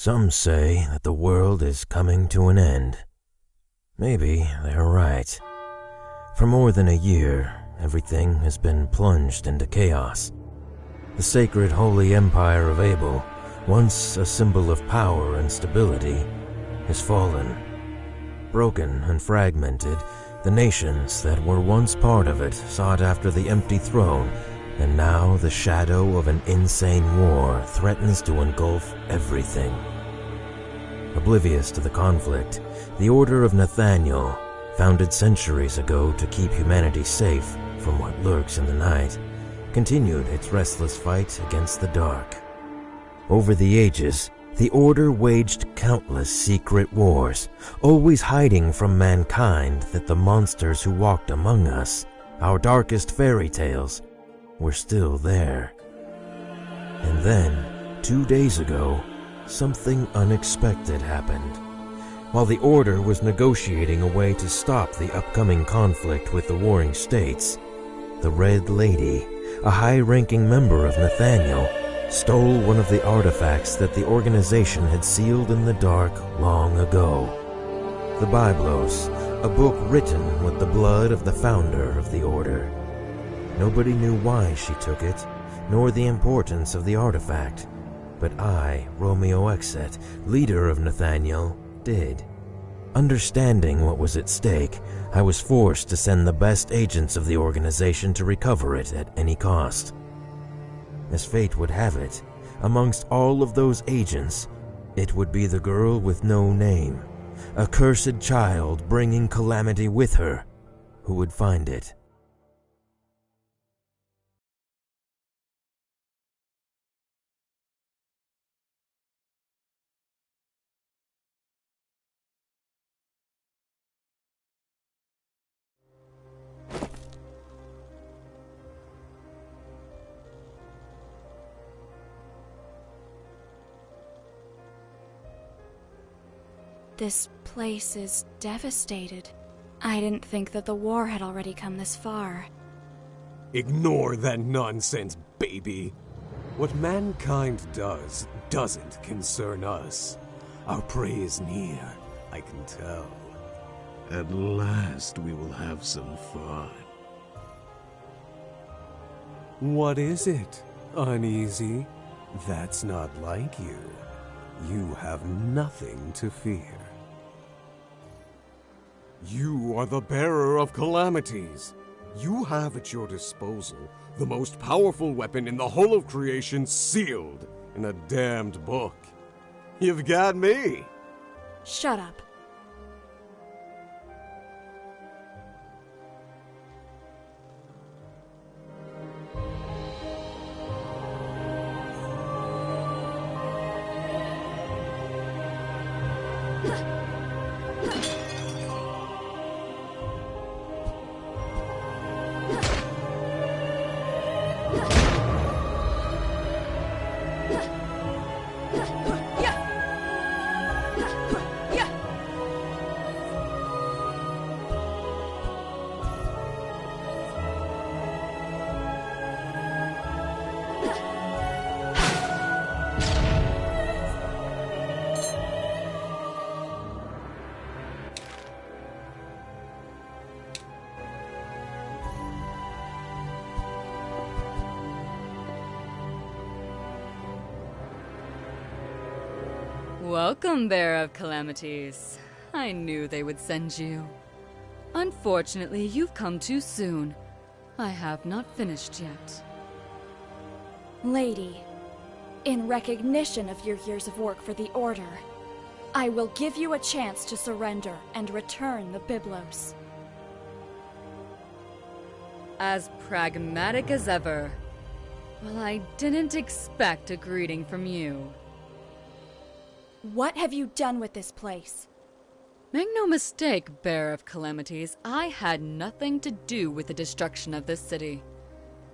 Some say that the world is coming to an end. Maybe they're right. For more than a year, everything has been plunged into chaos. The sacred Holy Empire of Abel, once a symbol of power and stability, has fallen. Broken and fragmented, the nations that were once part of it sought after the empty throne, and now the shadow of an insane war threatens to engulf everything. Oblivious to the conflict, the Order of Nathaniel, founded centuries ago to keep humanity safe from what lurks in the night, continued its restless fight against the dark. Over the ages, the Order waged countless secret wars, always hiding from mankind that the monsters who walked among us, our darkest fairy tales, were still there. And then, 2 days ago, something unexpected happened. While the Order was negotiating a way to stop the upcoming conflict with the warring states, the Red Lady, a high-ranking member of Nathaniel, stole one of the artifacts that the organization had sealed in the dark long ago. The Biblos, a book written with the blood of the founder of the Order. Nobody knew why she took it, nor the importance of the artifact, but I, Romeo Exet, leader of Nathaniel, did. Understanding what was at stake, I was forced to send the best agents of the organization to recover it at any cost. As fate would have it, amongst all of those agents, it would be the girl with no name, a cursed child bringing calamity with her, who would find it. This place is devastated. I didn't think that the war had already come this far. Ignore that nonsense, baby. What mankind does doesn't concern us. Our prey is near, I can tell. At last we will have some fun. What is it, Uneasy? That's not like you. You have nothing to fear. You are the bearer of calamities. You have at your disposal the most powerful weapon in the whole of creation sealed in a damned book. You've got me. Shut up. Welcome, Bearer of Calamities. I knew they would send you. Unfortunately, you've come too soon. I have not finished yet. Lady, in recognition of your years of work for the Order, I will give you a chance to surrender and return the Biblos. As pragmatic as ever. Well, I didn't expect a greeting from you. What have you done with this place? Make no mistake, Bearer of Calamities, I had nothing to do with the destruction of this city.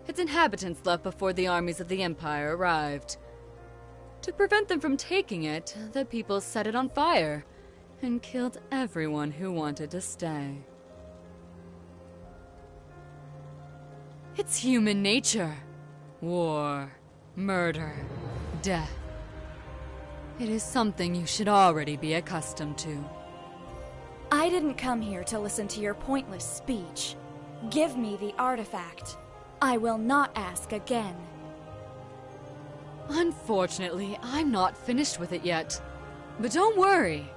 Its inhabitants left before the armies of the Empire arrived. To prevent them from taking it, the people set it on fire and killed everyone who wanted to stay. It's human nature. War, murder, death. It is something you should already be accustomed to. I didn't come here to listen to your pointless speech. Give me the artifact. I will not ask again. Unfortunately, I'm not finished with it yet. But don't worry.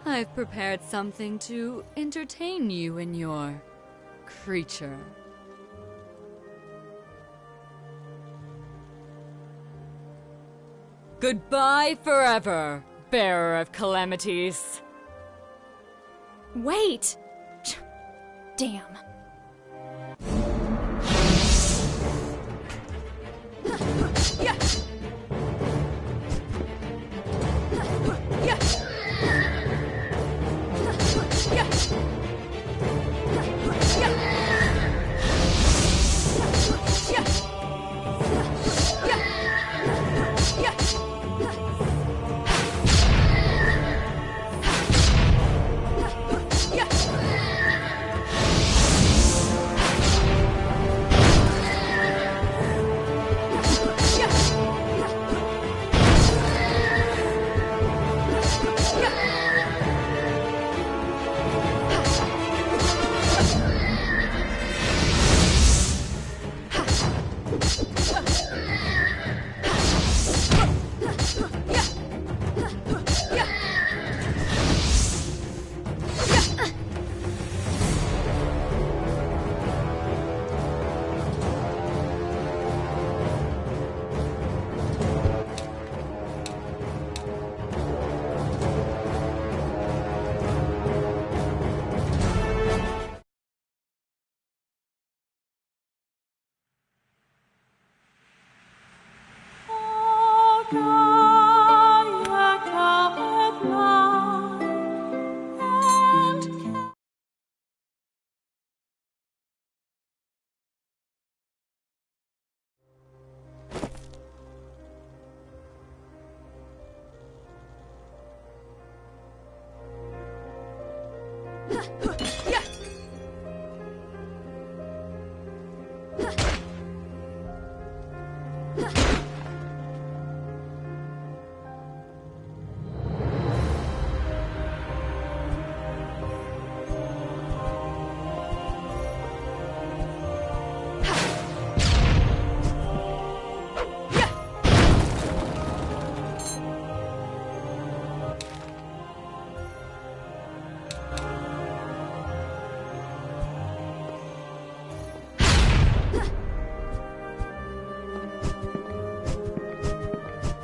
I've prepared something to entertain you and your creature. Goodbye forever, bearer of calamities. Wait! Damn.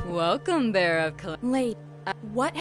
Welcome, bearer of calamities. Late. What?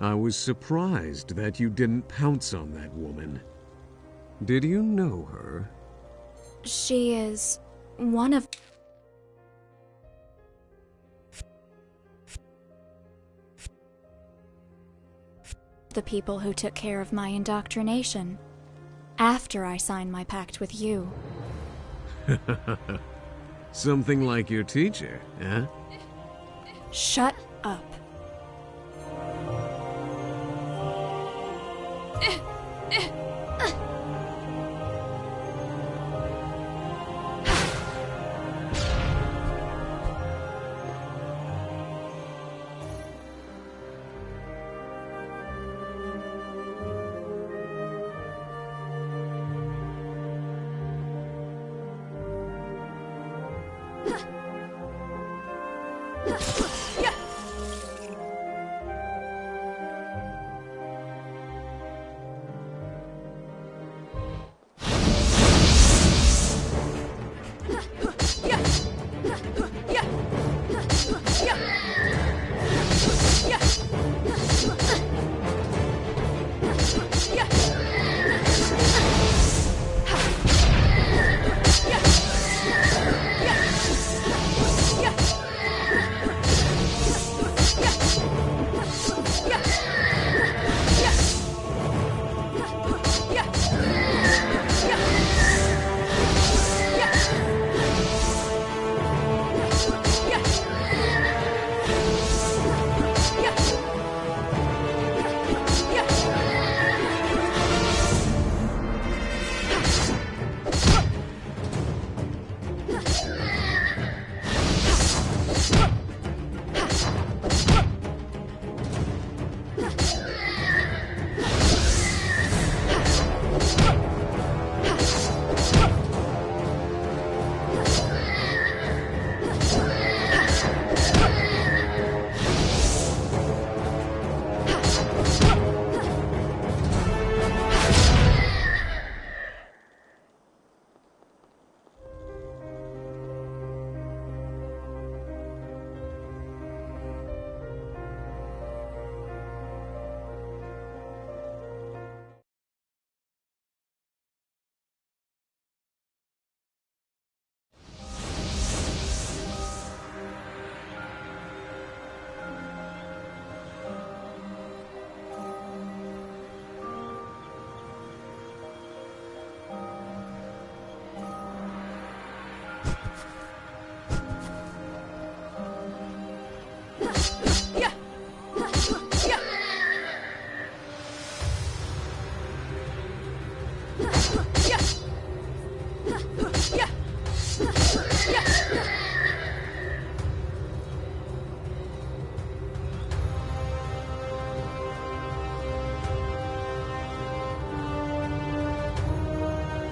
I was surprised that you didn't pounce on that woman. Did you know her? She is one of the people who took care of my indoctrination. after I sign my pact with you. Something like your teacher, huh? Shut up.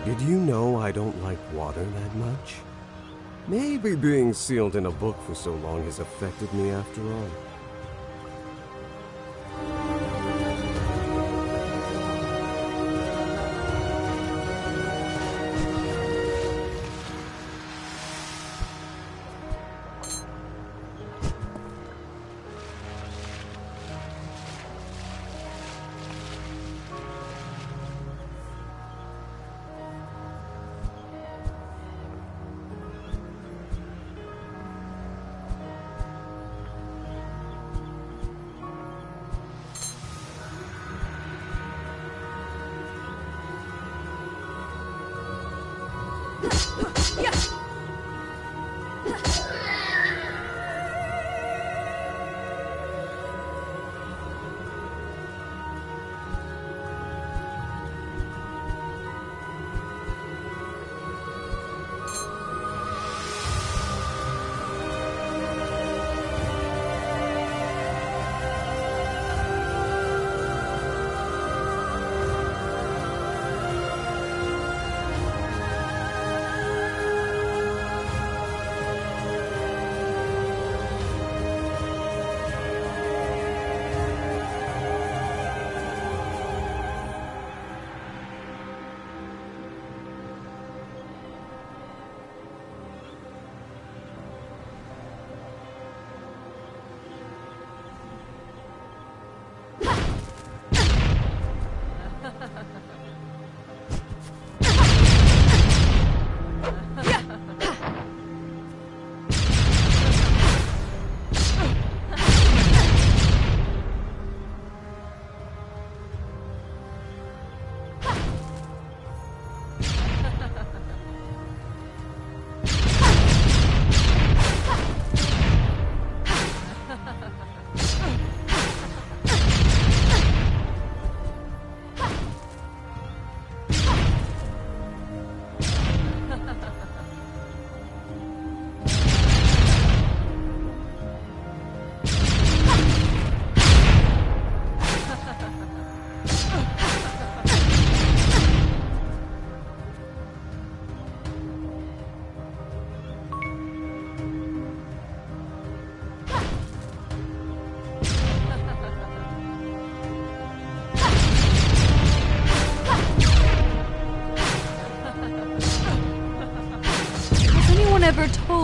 Did you know I don't like water that much? Maybe being sealed in a book for so long has affected me after all.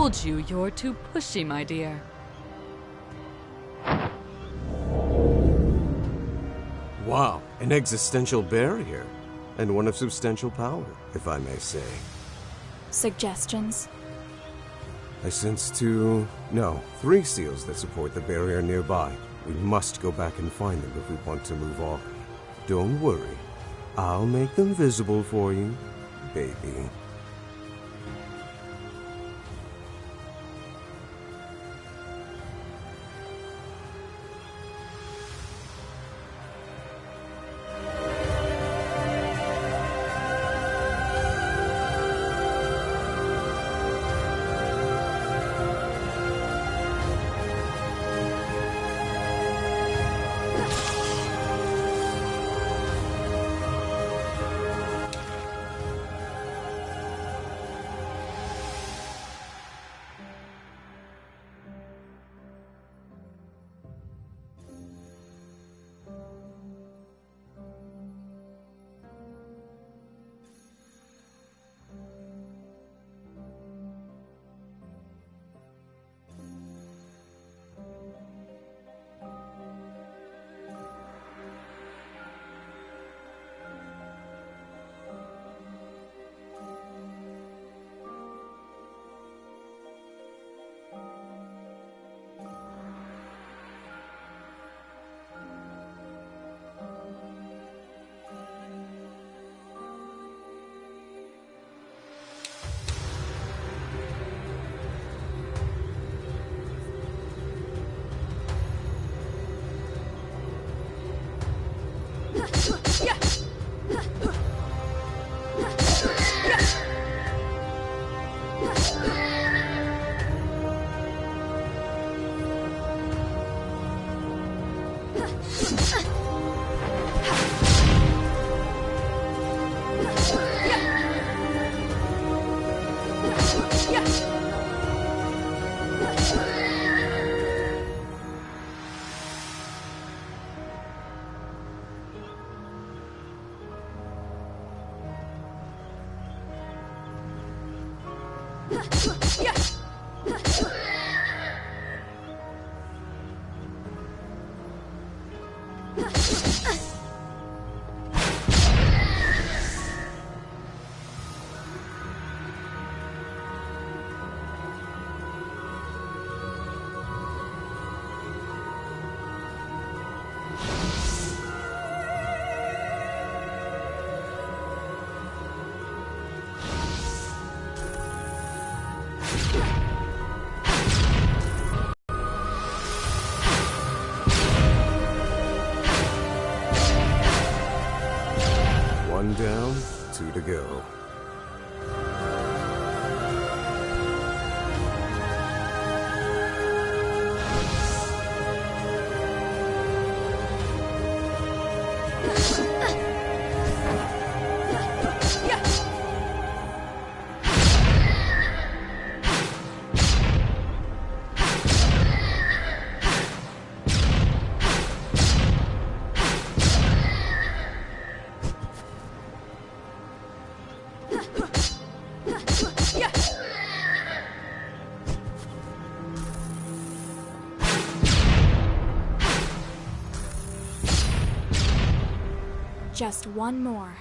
told you you're too pushy, my dear. Wow, an existential barrier. And one of substantial power, if I may say. Suggestions? I sense 3 seals that support the barrier nearby. We must go back and find them if we want to move on. Don't worry. I'll make them visible for you, baby. One down, 2 to go. Just one more.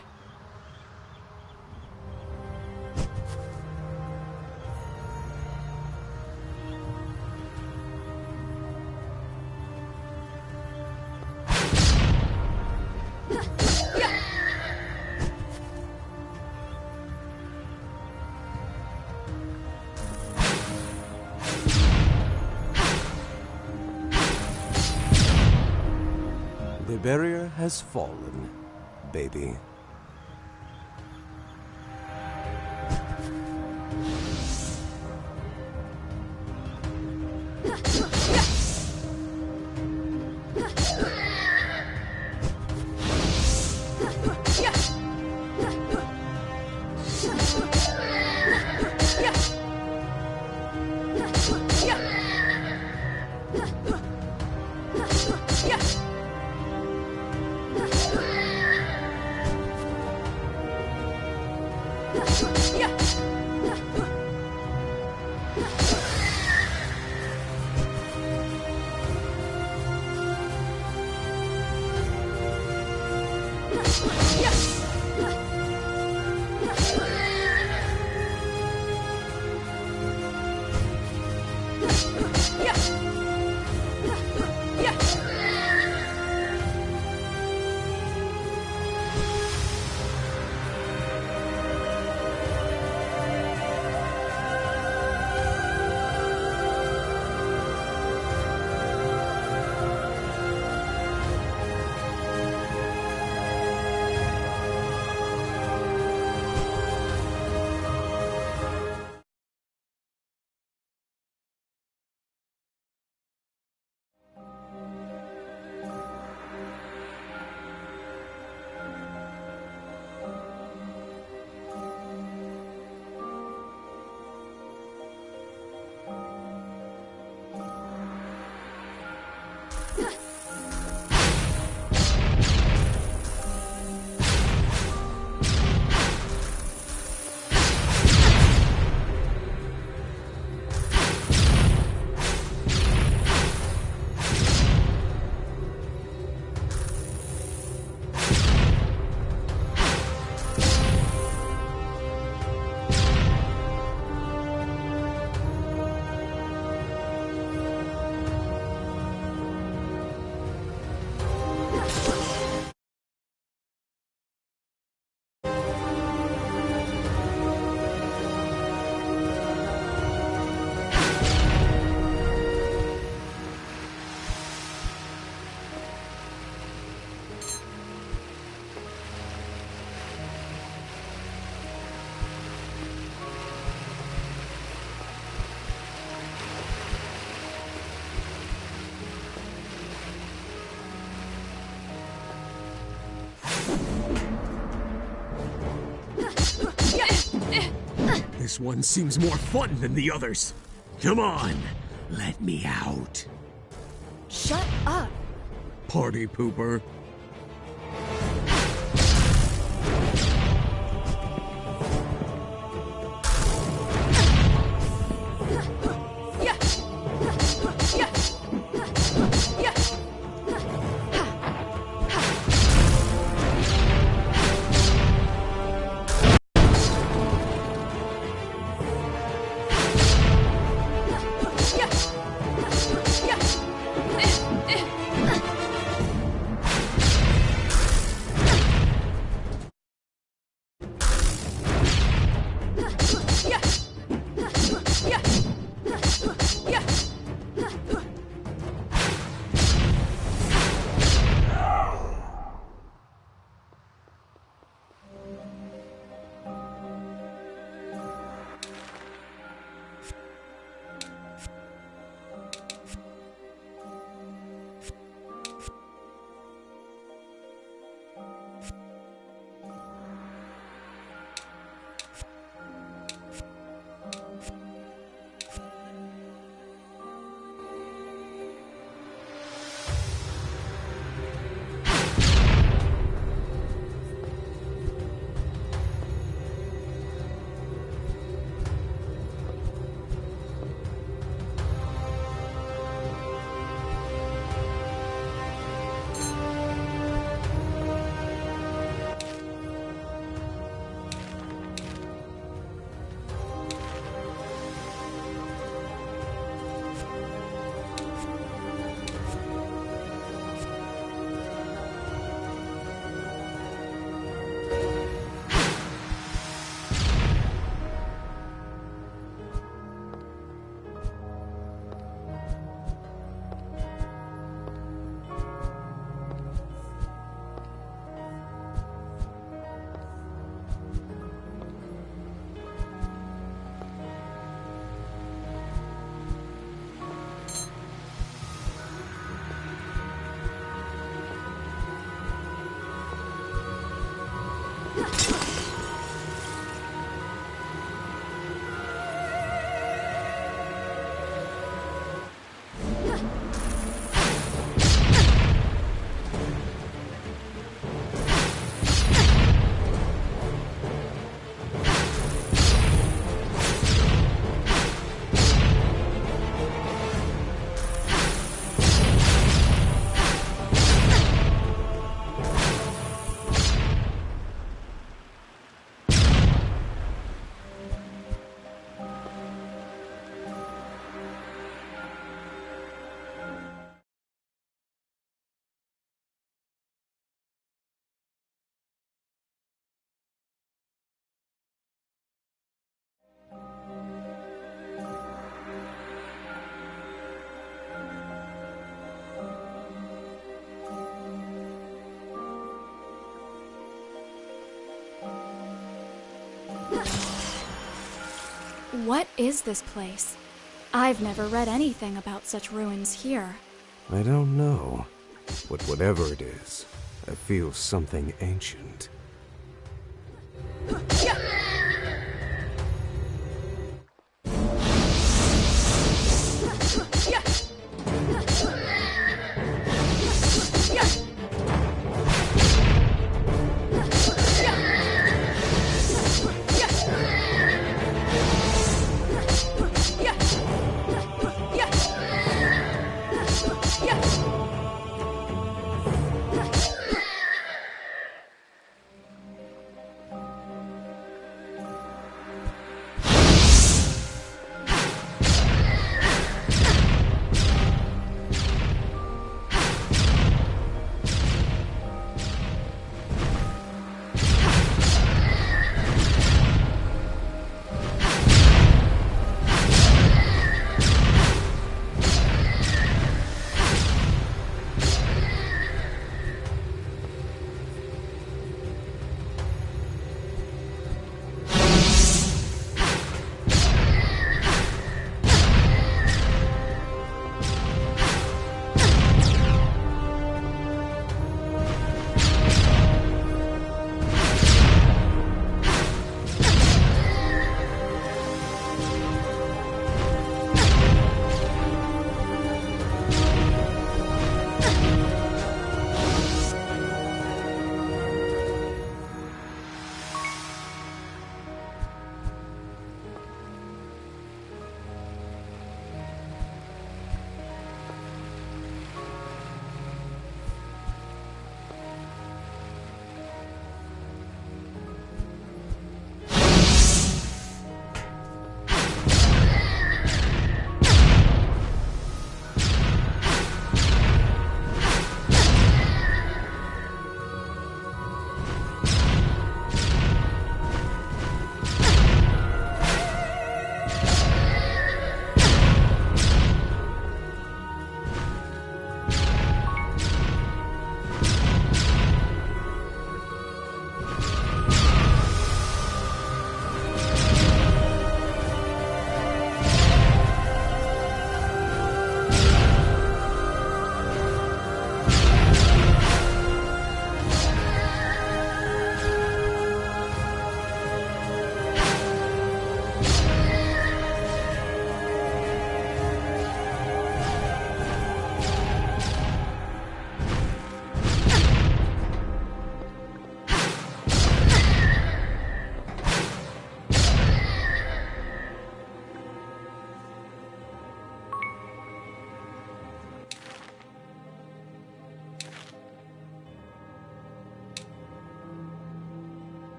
The barrier has fallen, baby. Yeah. This one seems more fun than the others. Come on, let me out. Shut up! Party pooper. What is this place? I've never read anything about such ruins here. I don't know. But whatever it is, I feel something ancient.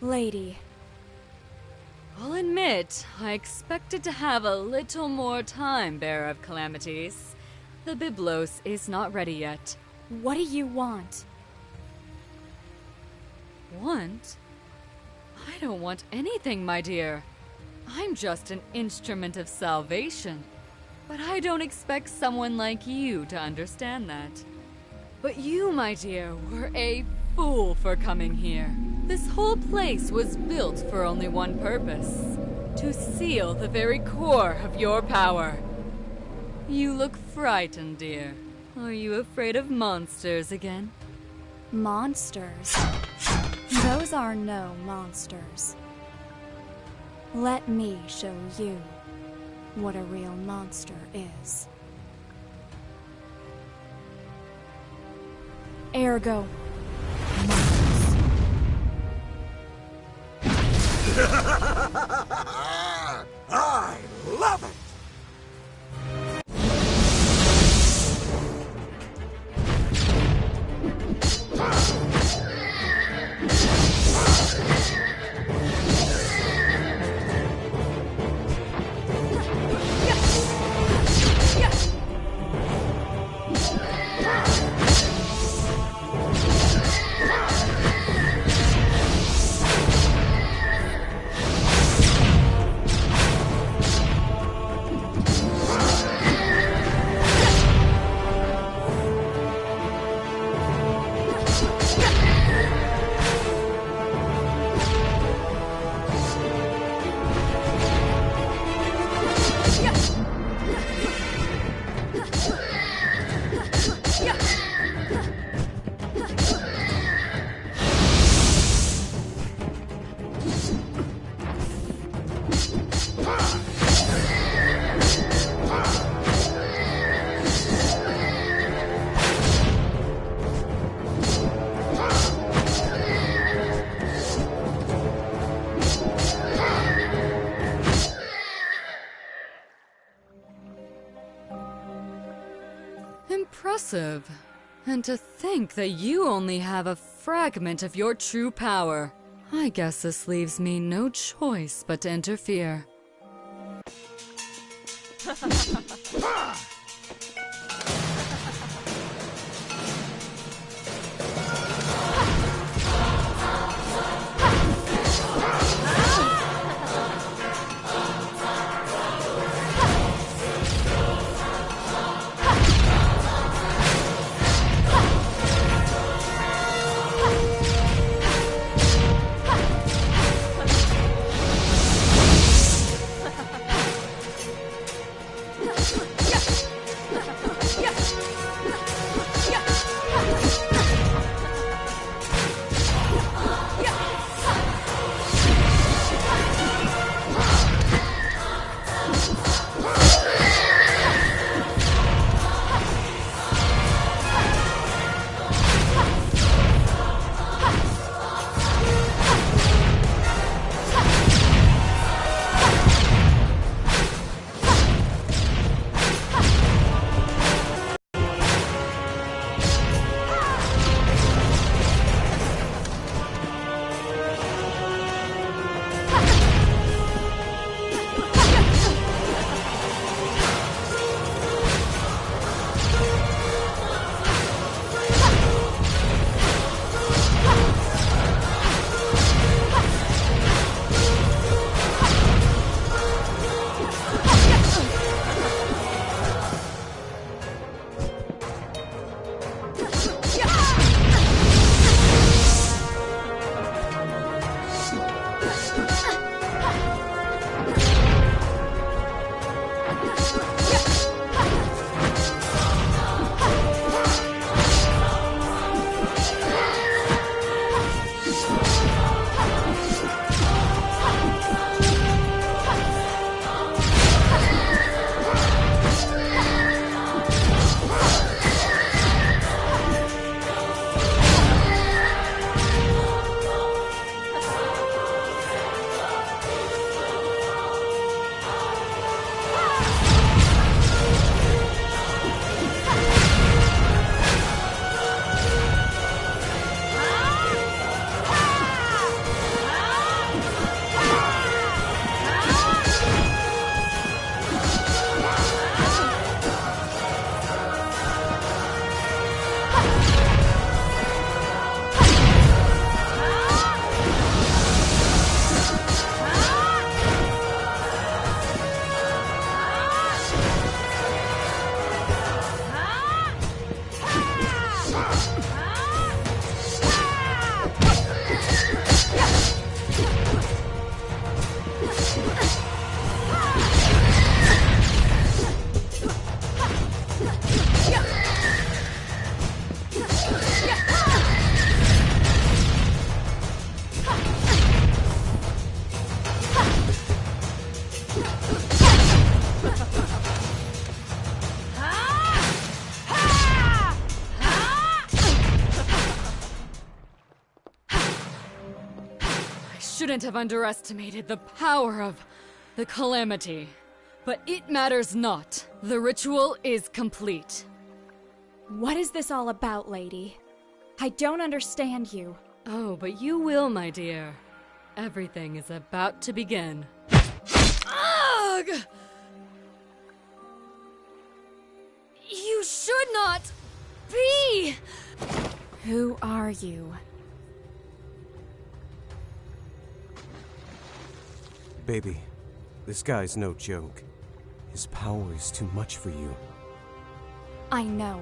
Lady. I'll admit, I expected to have a little more time, Bearer of Calamities. The Byblos is not ready yet. What do you want? Want? I don't want anything, my dear. I'm just an instrument of salvation. But I don't expect someone like you to understand that. But you, my dear, were a fool for coming here. This whole place was built for only one purpose: to seal the very core of your power. You look frightened, dear. Are you afraid of monsters again? Monsters? Those are no monsters. Let me show you what a real monster is. Ergo. I love it! Impressive. And to think that you only have a fragment of your true power. I guess this leaves me no choice but to interfere. Shouldn't have underestimated the power of the Calamity. But it matters not. The ritual is complete. What is this all about, lady? I don't understand you. Oh, but you will, my dear. Everything is about to begin. Ugh! You should not be! Who are you? Baby, this guy's no joke. His power is too much for you. I know.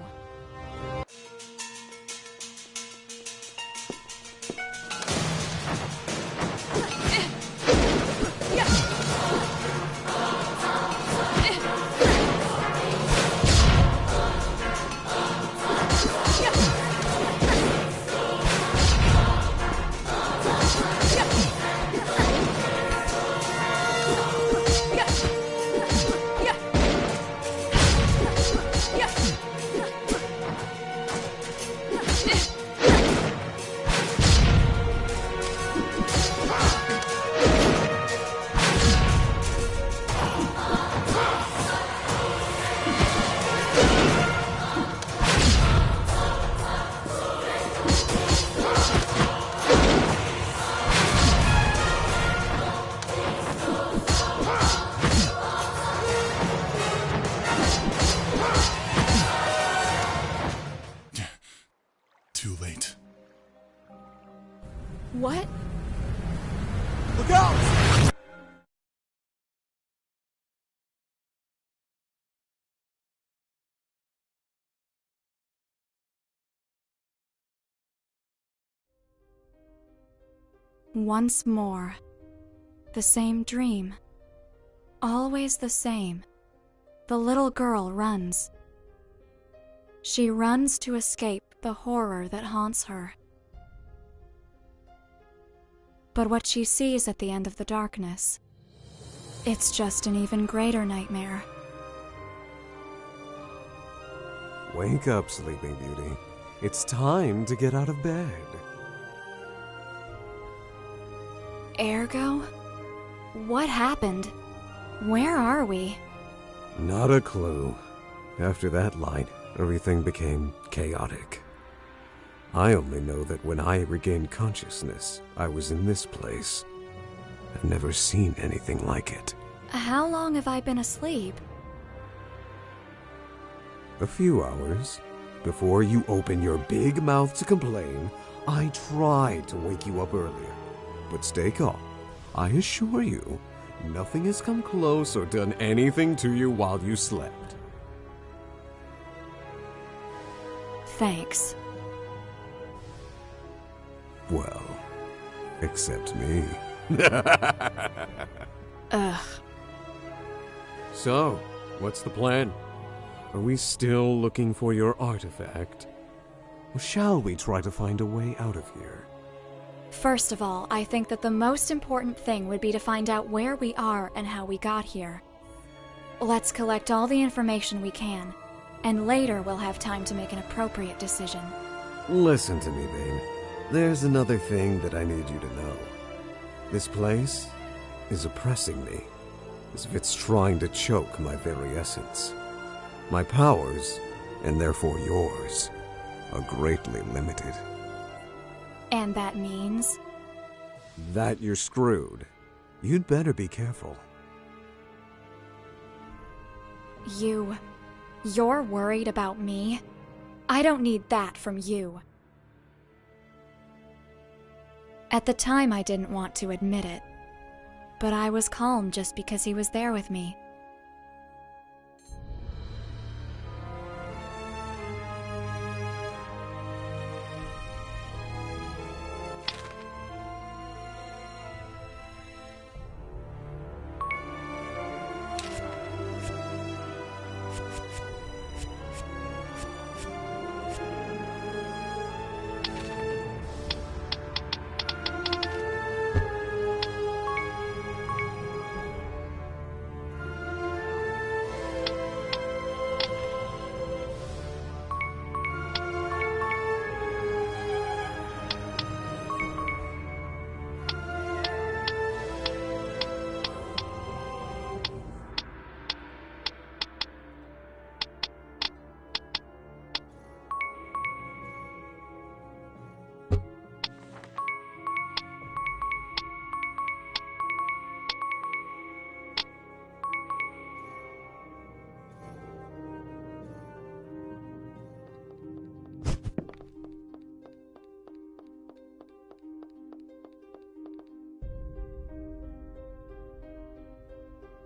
What? Look out! Once more. The same dream. Always the same. The little girl runs. She runs to escape the horror that haunts her. But what she sees at the end of the darkness, it's just an even greater nightmare. Wake up, Sleeping Beauty. It's time to get out of bed. Ergo? What happened? Where are we? Not a clue. After that light, everything became chaotic. I only know that when I regained consciousness, I was in this place. I've never seen anything like it. How long have I been asleep? A few hours. Before you open your big mouth to complain, I tried to wake you up earlier. But stay calm. I assure you, nothing has come close or done anything to you while you slept. Thanks. Well, except me. Ugh. So, what's the plan? Are we still looking for your artifact? Or shall we try to find a way out of here? First of all, I think that the most important thing would be to find out where we are and how we got here. Let's collect all the information we can, and later we'll have time to make an appropriate decision. Listen to me, Bane. There's another thing that I need you to know. This place is oppressing me, as if it's trying to choke my very essence. My powers, and therefore yours, are greatly limited. And that means? That you're screwed. You'd better be careful. You're worried about me? I don't need that from you. At the time, I didn't want to admit it, but I was calm just because he was there with me.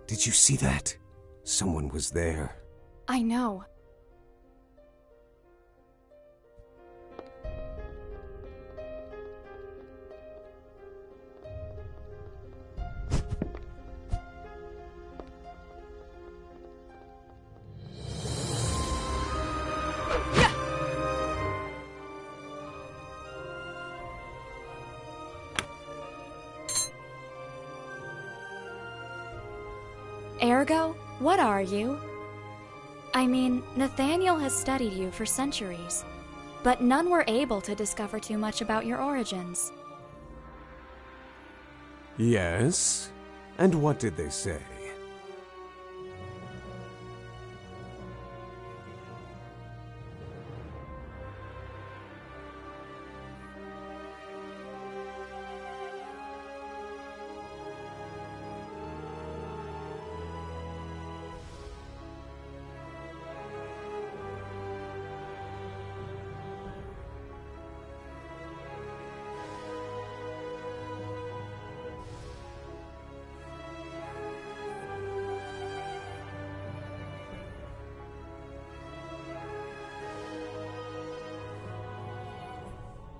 Did you see that? Someone was there. I know. Ergo, what are you? I mean, Nathaniel has studied you for centuries, but none were able to discover too much about your origins. Yes? And what did they say?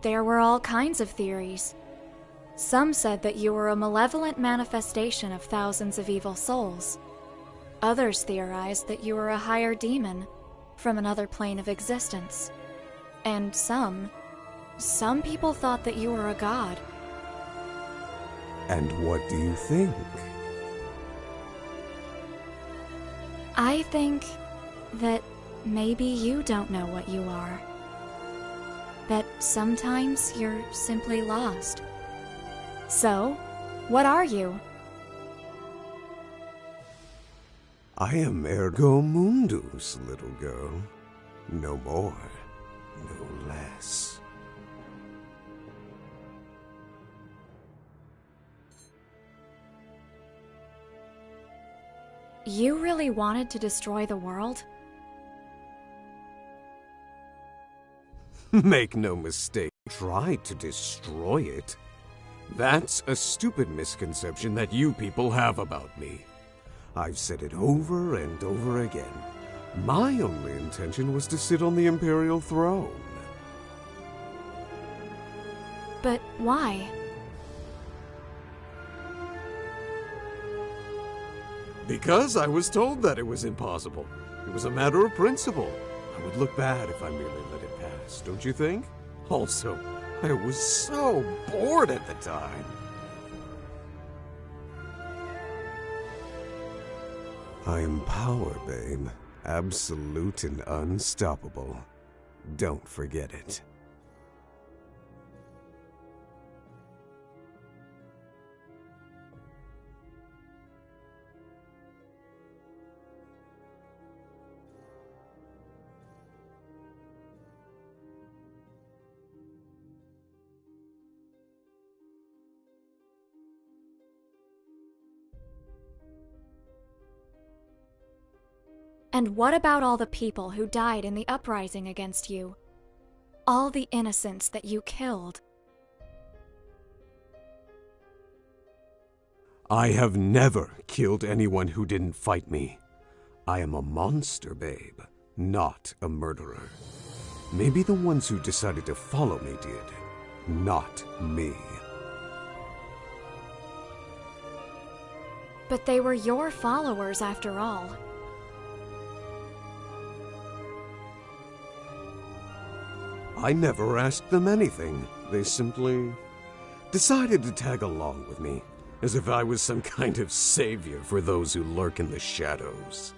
There were all kinds of theories. Some said that you were a malevolent manifestation of thousands of evil souls. Others theorized that you were a higher demon from another plane of existence. And some people thought that you were a god. And what do you think? I think that maybe you don't know what you are. That sometimes you're simply lost. So, what are you? I am Ergo Mundus, little girl. No more, no less. You really wanted to destroy the world? Make no mistake, try to destroy it. That's a stupid misconception that you people have about me. I've said it over and over again. My only intention was to sit on the Imperial throne. But why? Because I was told that it was impossible. It was a matter of principle. I would look bad if I merely let it pass, don't you think? Also, I was so bored at the time. I am power, babe. Absolute and unstoppable. Don't forget it. And what about all the people who died in the uprising against you? All the innocents that you killed? I have never killed anyone who didn't fight me. I am a monster, babe, not a murderer. Maybe the ones who decided to follow me did, not me. But they were your followers after all. I never asked them anything. They simply decided to tag along with me, as if I was some kind of savior for those who lurk in the shadows.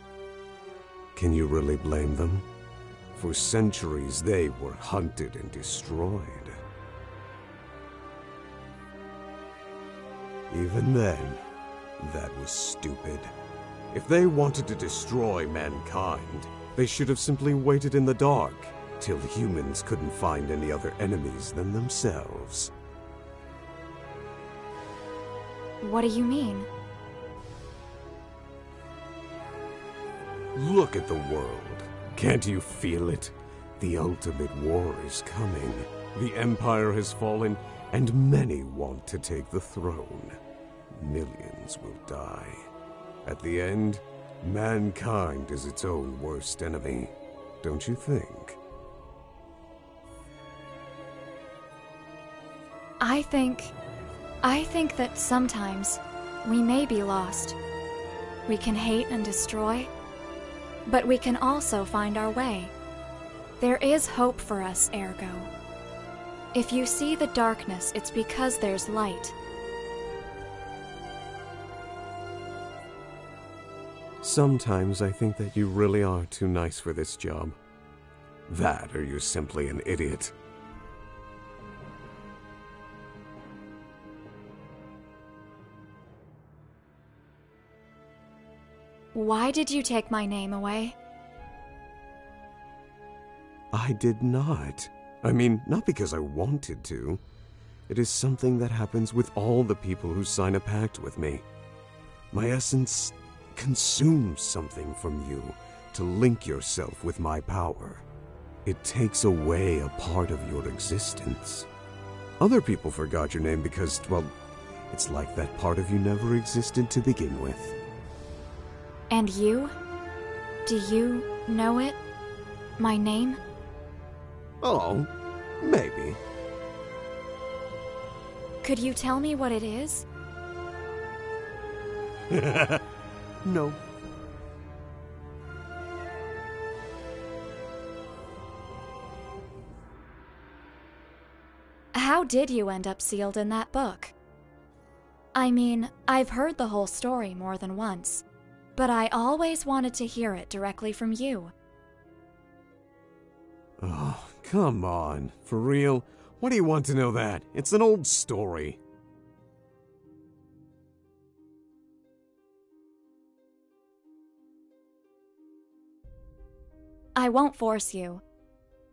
Can you really blame them? For centuries they were hunted and destroyed. Even then, that was stupid. If they wanted to destroy mankind, they should have simply waited in the dark till humans couldn't find any other enemies than themselves. What do you mean? Look at the world. Can't you feel it? The ultimate war is coming. The Empire has fallen, and many want to take the throne. Millions will die. At the end, mankind is its own worst enemy. Don't you think? I think that sometimes we may be lost. We can hate and destroy, but we can also find our way. There is hope for us, Ergo. If you see the darkness, it's because there's light. Sometimes I think that you really are too nice for this job. That, or you're simply an idiot. Why did you take my name away? I did not. I mean, not because I wanted to. It is something that happens with all the people who sign a pact with me. My essence consumes something from you to link yourself with my power. It takes away a part of your existence. Other people forgot your name because, well, it's like that part of you never existed to begin with. And you? Do you know it? My name? Oh, maybe. Could you tell me what it is? No. How did you end up sealed in that book? I mean, I've heard the whole story more than once, but I always wanted to hear it directly from you. Oh, come on. For real? Why do you want to know that? It's an old story. I won't force you,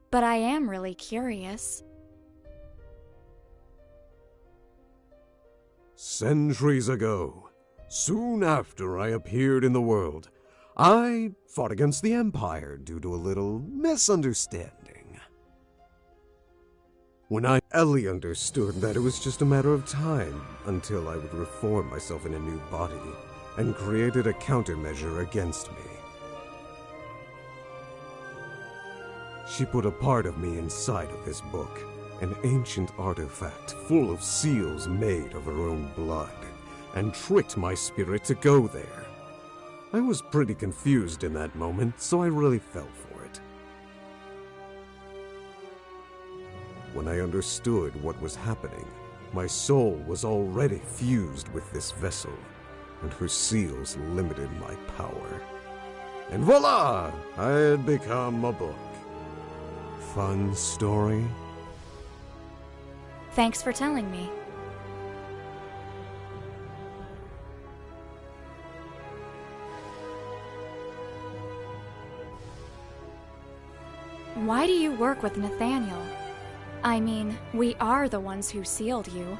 but I am really curious. Centuries ago, soon after I appeared in the world, I fought against the Empire due to a little misunderstanding. When I Ellie understood that it was just a matter of time until I would reform myself in a new body, and created a countermeasure against me. She put a part of me inside of this book, an ancient artifact full of seals made of her own blood, and tricked my spirit to go there. I was pretty confused in that moment, so I really fell for it. When I understood what was happening, my soul was already fused with this vessel, and her seals limited my power. And voila! I had become a book. Fun story? Thanks for telling me. Why do you work with Nathaniel? I mean, we are the ones who sealed you.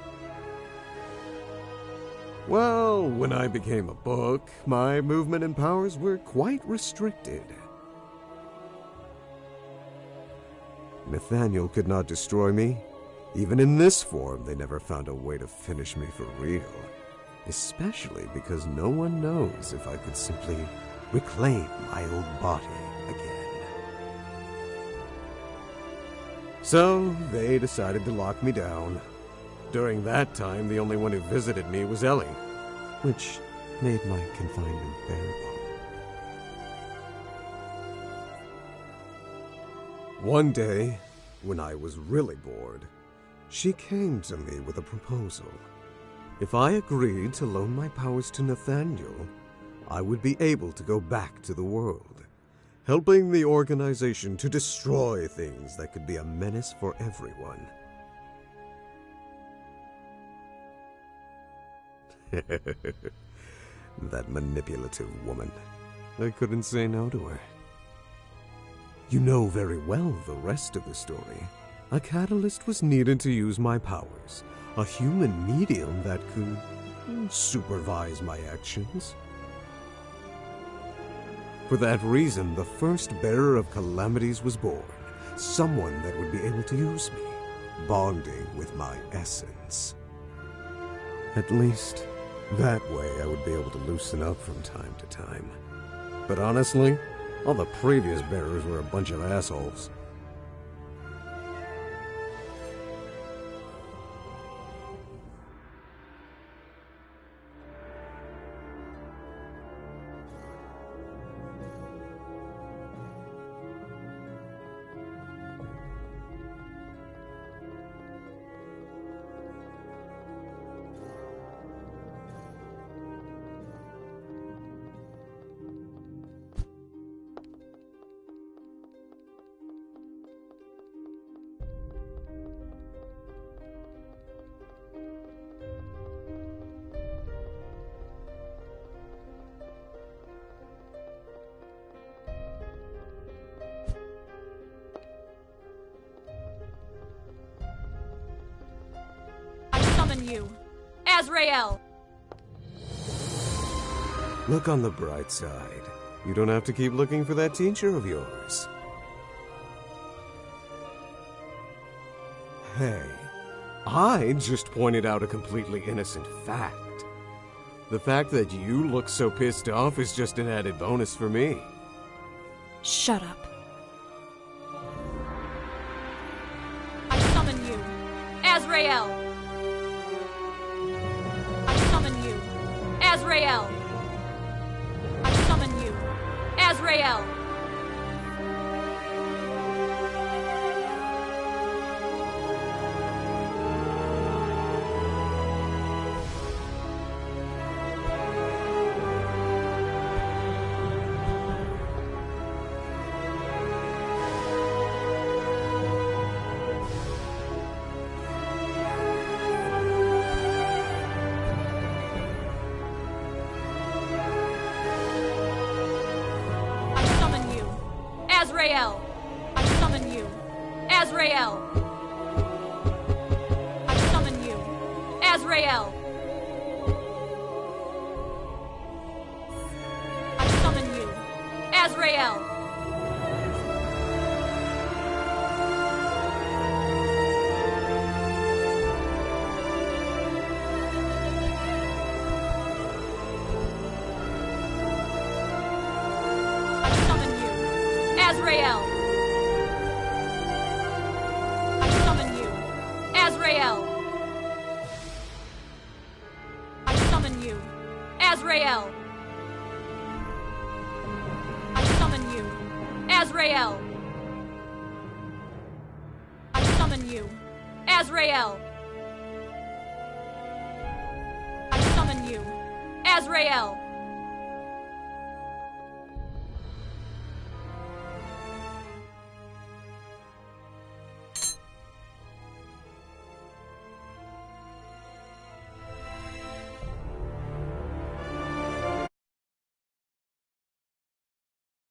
Well, when I became a book, my movement and powers were quite restricted. Nathaniel could not destroy me. Even in this form, they never found a way to finish me for real. Especially because no one knows if I could simply reclaim my old body again. So, they decided to lock me down. During that time, the only one who visited me was Ellie, which made my confinement bearable. One day, when I was really bored, she came to me with a proposal. If I agreed to loan my powers to Nathaniel, I would be able to go back to the world, helping the organization to destroy things that could be a menace for everyone. That manipulative woman. I couldn't say no to her. You know very well the rest of the story. A catalyst was needed to use my powers, a human medium that could supervise my actions. For that reason, the first bearer of calamities was born, someone that would be able to use me, bonding with my essence. At least, that way I would be able to loosen up from time to time. But honestly, all the previous bearers were a bunch of assholes. You, Azrael! Look on the bright side. You don't have to keep looking for that teacher of yours. Hey, I just pointed out a completely innocent fact. The fact that you look so pissed off is just an added bonus for me. Shut up. I summon you, Azrael! Azrael! I summon you, Azrael! Azrael! I summon you, Azrael! I summon you, Azrael! I summon you, Azrael! Azrael! I summon you, Azrael! I summon you, Azrael! I summon you, Azrael! I summon you, Azrael! I summon you, Azrael!